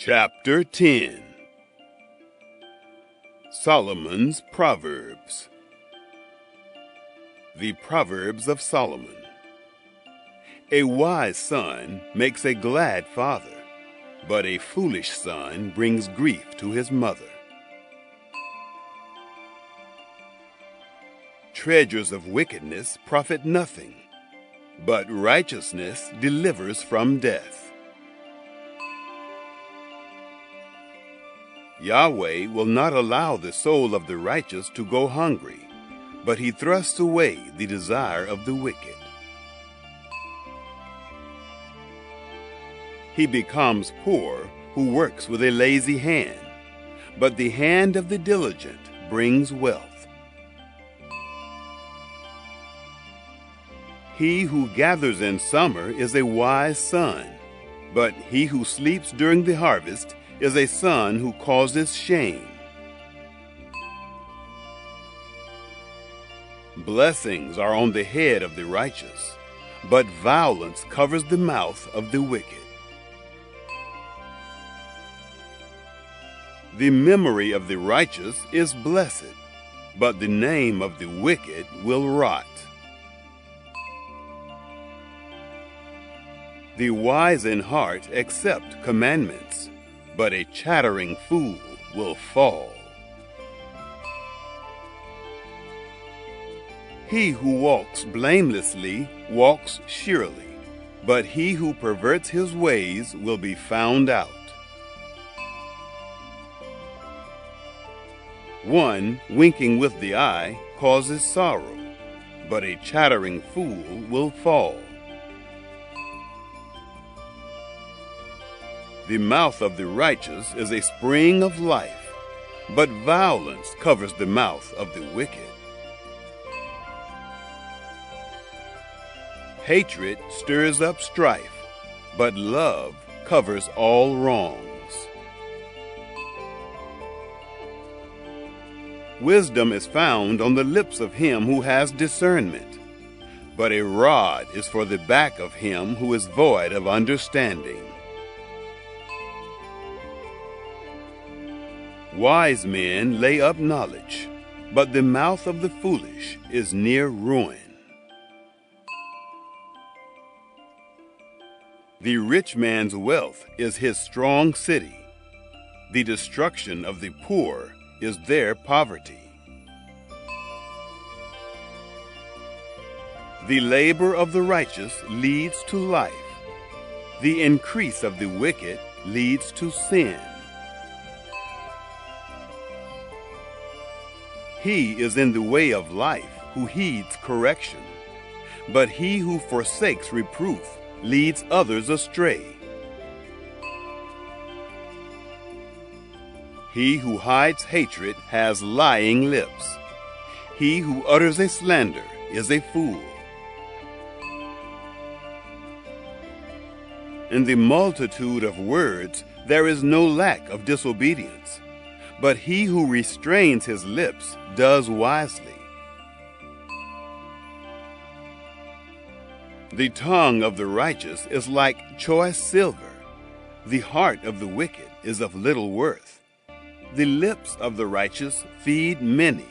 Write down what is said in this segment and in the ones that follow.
Chapter 10 Solomon's Proverbs. The Proverbs of Solomon. A wise son makes a glad father, but a foolish son brings grief to his mother. Treasures of wickedness profit nothing, but righteousness delivers from death. Yahweh will not allow the soul of the righteous to go hungry, but he thrusts away the desire of the wicked. He becomes poor who works with a lazy hand, but the hand of the diligent brings wealth. He who gathers in summer is a wise son, but he who sleeps during the harvest is a son who causes shame. Blessings are on the head of the righteous, but violence covers the mouth of the wicked. The memory of the righteous is blessed, but the name of the wicked will rot. The wise in heart accept commandments, but a chattering fool will fall. He who walks blamelessly walks surely, but he who perverts his ways will be found out. One winking with the eye causes sorrow, but a chattering fool will fall. The mouth of the righteous is a spring of life, but violence covers the mouth of the wicked. Hatred stirs up strife, but love covers all wrongs. Wisdom is found on the lips of him who has discernment, but a rod is for the back of him who is void of understanding. Wise men lay up knowledge, but the mouth of the foolish is near ruin. The rich man's wealth is his strong city. The destruction of the poor is their poverty. The labor of the righteous leads to life. The increase of the wicked leads to sin. He is in the way of life who heeds correction, but he who forsakes reproof leads others astray. He who hides hatred has lying lips. He who utters a slander is a fool. In the multitude of words there is no lack of disobedience, but he who restrains his lips does wisely. The tongue of the righteous is like choice silver. The heart of the wicked is of little worth. The lips of the righteous feed many,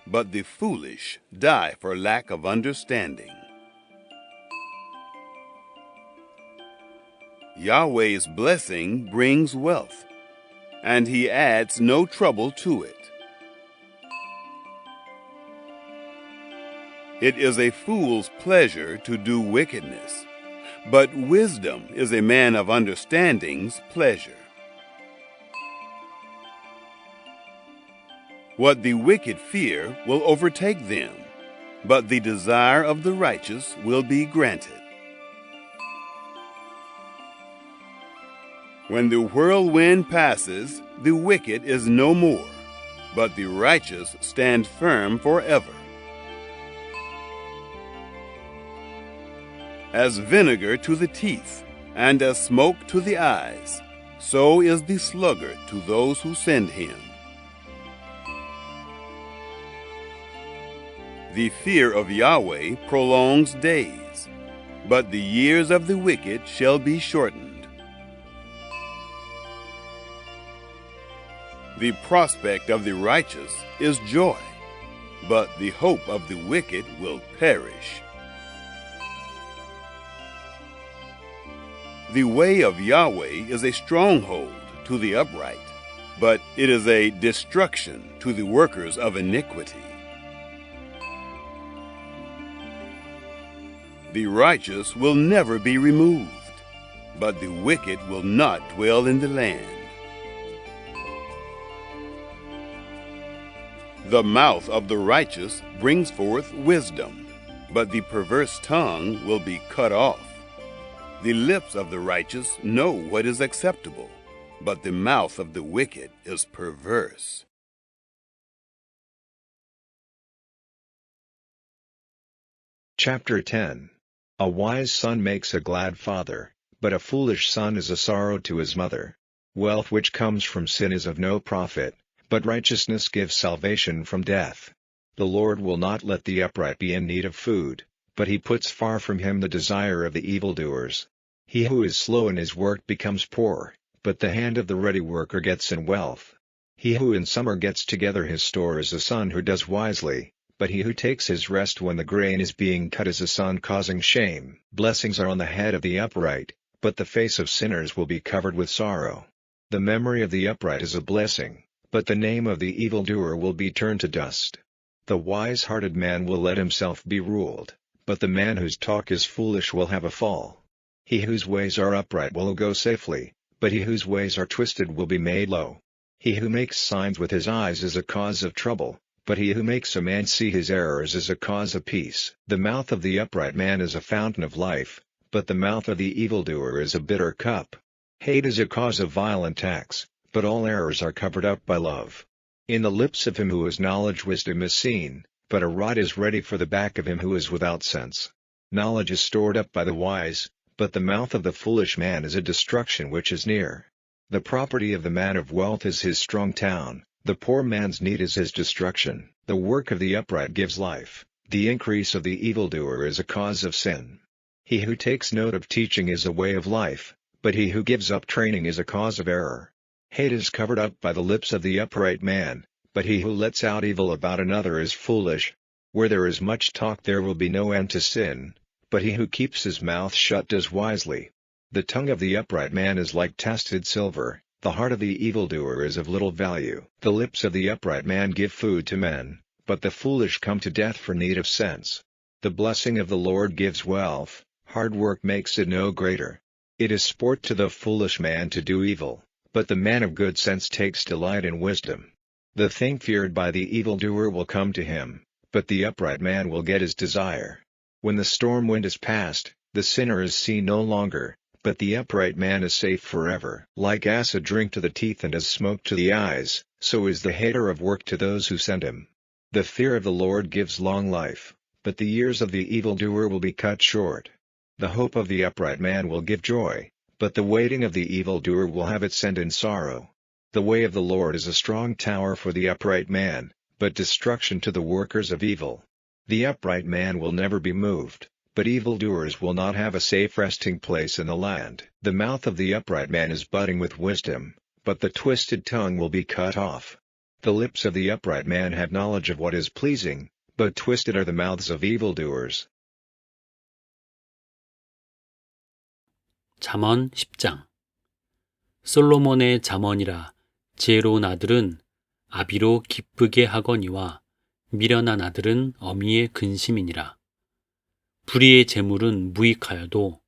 but the foolish die for lack of understanding. Yahweh's blessing brings wealth, and he adds no trouble to it. It is a fool's pleasure to do wickedness, but wisdom is a man of understanding's pleasure. What the wicked fear will overtake them, but the desire of the righteous will be granted. When the whirlwind passes, the wicked is no more, but the righteous stand firm forever. As vinegar to the teeth, and as smoke to the eyes, so is the sluggard to those who send him. The fear of Yahweh prolongs days, but the years of the wicked shall be shortened. The prospect of the righteous is joy, but the hope of the wicked will perish. The way of Yahweh is a stronghold to the upright, but it is a destruction to the workers of iniquity. The righteous will never be removed, but the wicked will not dwell in the land. The mouth of the righteous brings forth wisdom, but the perverse tongue will be cut off. The lips of the righteous know what is acceptable, but the mouth of the wicked is perverse. Chapter 10. A wise son makes a glad father, but a foolish son is a sorrow to his mother. Wealth which comes from sin is of no profit, but righteousness gives salvation from death. The Lord will not let the upright be in need of food, but he puts far from him the desire of the evildoers. He who is slow in his work becomes poor, but the hand of the ready worker gets in wealth. He who in summer gets together his store is a son who does wisely, but he who takes his rest when the grain is being cut is a son causing shame. Blessings are on the head of the upright, but the face of sinners will be covered with sorrow. The memory of the upright is a blessing, but the name of the evildoer will be turned to dust. The wise-hearted man will let himself be ruled, but the man whose talk is foolish will have a fall. He whose ways are upright will go safely, but he whose ways are twisted will be made low. He who makes signs with his eyes is a cause of trouble, but he who makes a man see his errors is a cause of peace. The mouth of the upright man is a fountain of life, but the mouth of the evildoer is a bitter cup. Hate is a cause of violent acts, but all errors are covered up by love. In the lips of him who has knowledge wisdom is seen, but a rod is ready for the back of him who is without sense. Knowledge is stored up by the wise, but the mouth of the foolish man is a destruction which is near. The property of the man of wealth is his strong town, the poor man's need is his destruction. The work of the upright gives life, the increase of the evildoer is a cause of sin. He who takes note of teaching is a way of life, but he who gives up training is a cause of error. Hate is covered up by the lips of the upright man, but he who lets out evil about another is foolish. Where there is much talk there will be no end to sin, but he who keeps his mouth shut does wisely. The tongue of the upright man is like tested silver, the heart of the evildoer is of little value. The lips of the upright man give food to men, but the foolish come to death for need of sense. The blessing of the Lord gives wealth, hard work makes it no greater. It is sport to the foolish man to do evil, but the man of good sense takes delight in wisdom. The thing feared by the evildoer will come to him, but the upright man will get his desire. When the storm wind is past, the sinner is seen no longer, but the upright man is safe forever. Like acid drink to the teeth and as smoke to the eyes, so is the hater of work to those who send him. The fear of the Lord gives long life, but the years of the evildoer will be cut short. The hope of the upright man will give joy, but the waiting of the evildoer will have its end in sorrow. The way of the Lord is a strong tower for the upright man, but destruction to the workers of evil. The upright man will never be moved, but evildoers will not have a safe resting place in the land. The mouth of the upright man is budding with wisdom, but the twisted tongue will be cut off. The lips of the upright man have knowledge of what is pleasing, but twisted are the mouths of evildoers. 잠언 10장. 솔로몬의 잠언이라. 지혜로운 아들은 아비로 기쁘게 하거니와 미련한 아들은 어미의 근심이니라. 불의의 재물은 무익하여도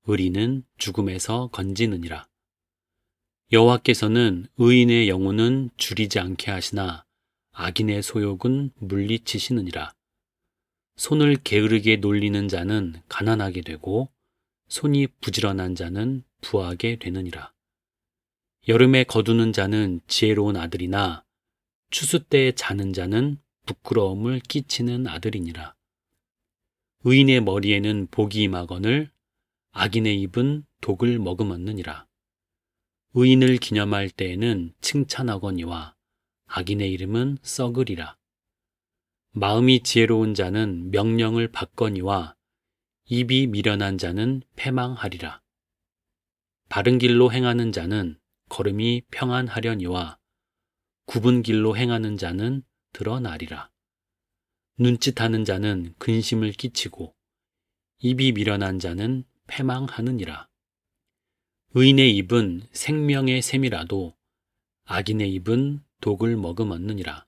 의리는 죽음에서 건지느니라. 여호와께서는 의인의 영혼은 줄이지 않게 하시나 악인의 소욕은 물리치시느니라. 손을 게으르게 놀리는 자는 가난하게 되고 손이 부지런한 자는 부하게 되느니라. 여름에 거두는 자는 지혜로운 아들이나 추수 때에 자는 자는 부끄러움을 끼치는 아들이니라. 의인의 머리에는 복이 임하거늘 악인의 입은 독을 머금었느니라. 의인을 기념할 때에는 칭찬하거니와 악인의 이름은 썩으리라. 마음이 지혜로운 자는 명령을 받거니와 입이 미련한 자는 패망하리라. 바른 길로 행하는 자는 걸음이 평안하려니와 굽은 길로 행하는 자는 드러나리라. 눈짓하는 자는 근심을 끼치고 입이 미련한 자는 패망하느니라. 의인의 입은 생명의 샘이라도 악인의 입은 독을 머금었느니라.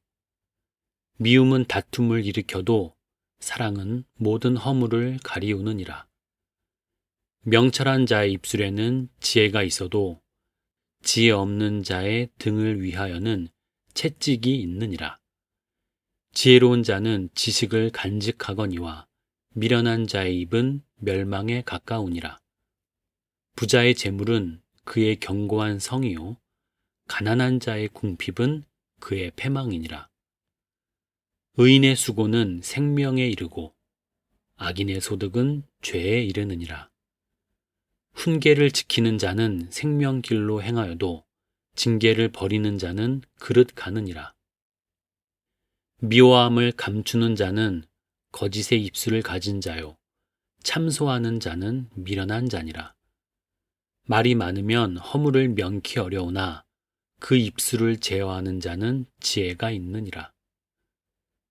미움은 다툼을 일으켜도 사랑은 모든 허물을 가리우느니라. 명철한 자의 입술에는 지혜가 있어도 지혜 없는 자의 등을 위하여는 채찍이 있느니라. 지혜로운 자는 지식을 간직하거니와 미련한 자의 입은 멸망에 가까우니라. 부자의 재물은 그의 견고한 성이요 가난한 자의 궁핍은 그의 패망이니라. 의인의 수고는 생명에 이르고 악인의 소득은 죄에 이르느니라. 훈계를 지키는 자는 생명길로 행하여도 징계를 버리는 자는 그릇 가느니라. 미워함을 감추는 자는 거짓의 입술을 가진 자요 참소하는 자는 미련한 자니라. 말이 많으면 허물을 명키 어려우나 그 입술을 제어하는 자는 지혜가 있느니라.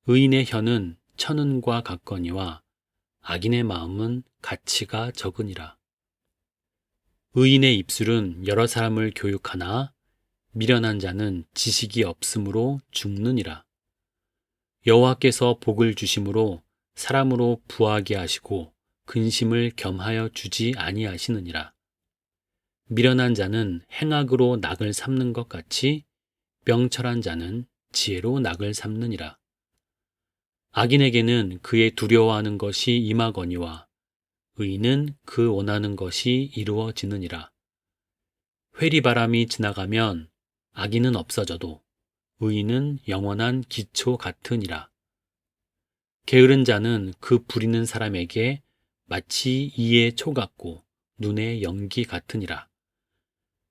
의인의 혀는 천은과 같거니와 악인의 마음은 가치가 적으니라. 의인의 입술은 여러 사람을 교육하나 미련한 자는 지식이 없으므로 죽느니라. 여호와께서 복을 주심으로 사람으로 부하게 하시고 근심을 겸하여 주지 아니하시느니라. 미련한 자는 행악으로 낙을 삼는 것 같이 명철한 자는 지혜로 낙을 삼느니라. 악인에게는 그의 두려워하는 것이 임하거니와 의인은 그 원하는 것이 이루어지느니라. 회리바람이 지나가면 악인은 없어져도 의인은 영원한 기초 같으니라. 게으른 자는 그 부리는 사람에게 마치 이의 초 같고 눈의 연기 같으니라.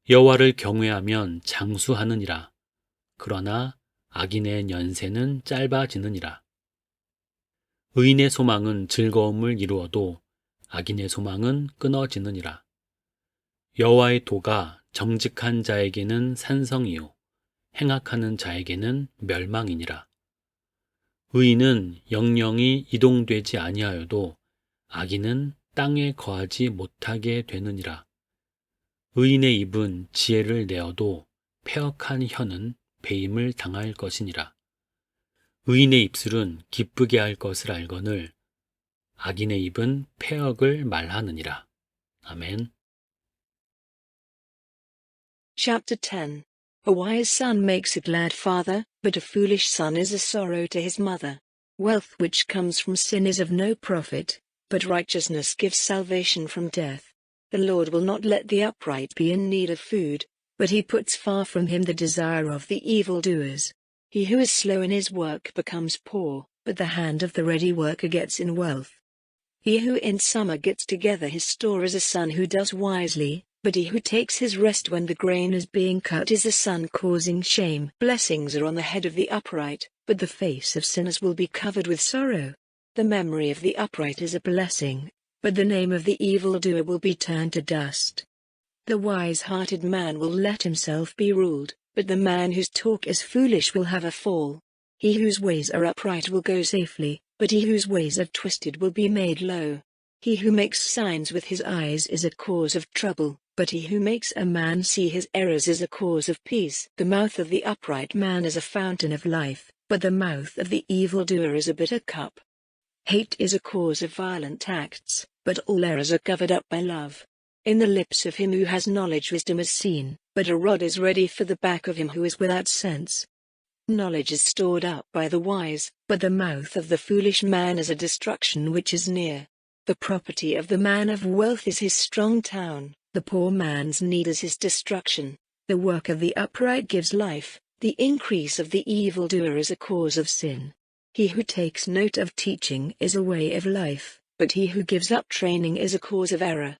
여호와를 경외하면 장수하느니라. 그러나 악인의 연세는 짧아지느니라. 의인의 소망은 즐거움을 이루어도 악인의 소망은 끊어지느니라. 여호와의 도가 정직한 자에게는 산성이요 행악하는 자에게는 멸망이니라. 의인은 영영이 이동되지 아니하여도 악인은 땅에 거하지 못하게 되느니라. 의인의 입은 지혜를 내어도 패역한 혀는 배임을 당할 것이니라. 의인의 입술은 기쁘게 할 것을 알거늘 악인의 입은 패역을 말하느니라. 아멘. Chapter 10. A wise son makes a glad father, but a foolish son is a sorrow to his mother. Wealth which comes from sin is of no profit, but righteousness gives salvation from death. The Lord will not let the upright be in need of food, but he puts far from him the desire of the evildoers. He who is slow in his work becomes poor, but the hand of the ready worker gets in wealth. He who in summer gets together his store is a son who does wisely, but he who takes his rest when the grain is being cut is a son causing shame. Blessings are on the head of the upright, but the face of sinners will be covered with sorrow. The memory of the upright is a blessing, but the name of the evildoer will be turned to dust. The wise-hearted man will let himself be ruled, but the man whose talk is foolish will have a fall. He whose ways are upright will go safely, but he whose ways are twisted will be made low. He who makes signs with his eyes is a cause of trouble, but he who makes a man see his errors is a cause of peace. The mouth of the upright man is a fountain of life, but the mouth of the evildoer is a bitter cup. Hate is a cause of violent acts, but all errors are covered up by love. In the lips of him who has knowledge wisdom is seen, but a rod is ready for the back of him who is without sense. Knowledge is stored up by the wise, but the mouth of the foolish man is a destruction which is near. The property of the man of wealth is his strong town, the poor man's need is his destruction. The work of the upright gives life, the increase of the evildoer is a cause of sin. He who takes note of teaching is a way of life, but he who gives up training is a cause of error.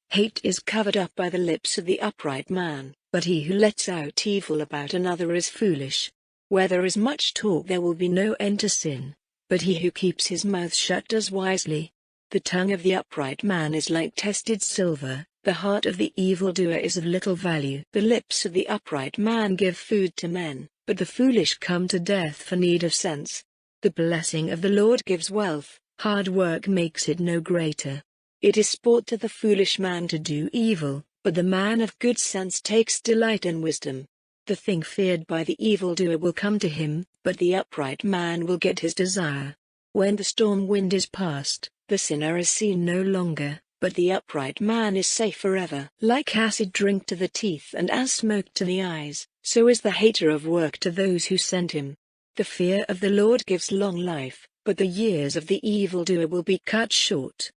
Hate is covered up by the lips of the upright man, but he who lets out evil about another is foolish. Where there is much talk there will be no end to sin, but he who keeps his mouth shut does wisely. The tongue of the upright man is like tested silver, the heart of the evildoer is of little value. The lips of the upright man give food to men, but the foolish come to death for need of sense. The blessing of the Lord gives wealth, hard work makes it no greater. It is sport to the foolish man to do evil, but the man of good sense takes delight in wisdom. The thing feared by the evildoer will come to him, but the upright man will get his desire. When the storm wind is past, the sinner is seen no longer, but the upright man is safe forever. Like acid drink to the teeth and as smoke to the eyes, so is the hater of work to those who send him. The fear of the Lord gives long life, but the years of the evildoer will be cut short.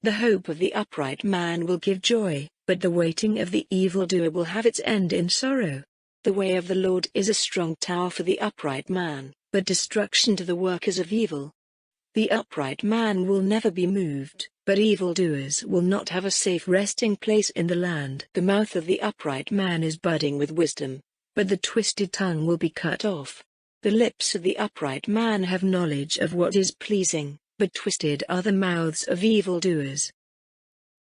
The hope of the upright man will give joy, but the waiting of the evildoer will have its end in sorrow. The way of the Lord is a strong tower for the upright man, but destruction to the workers of evil. The upright man will never be moved, but evildoers will not have a safe resting place in the land. The mouth of the upright man is budding with wisdom, but the twisted tongue will be cut off. The lips of the upright man have knowledge of what is pleasing, but twisted are the mouths of evildoers.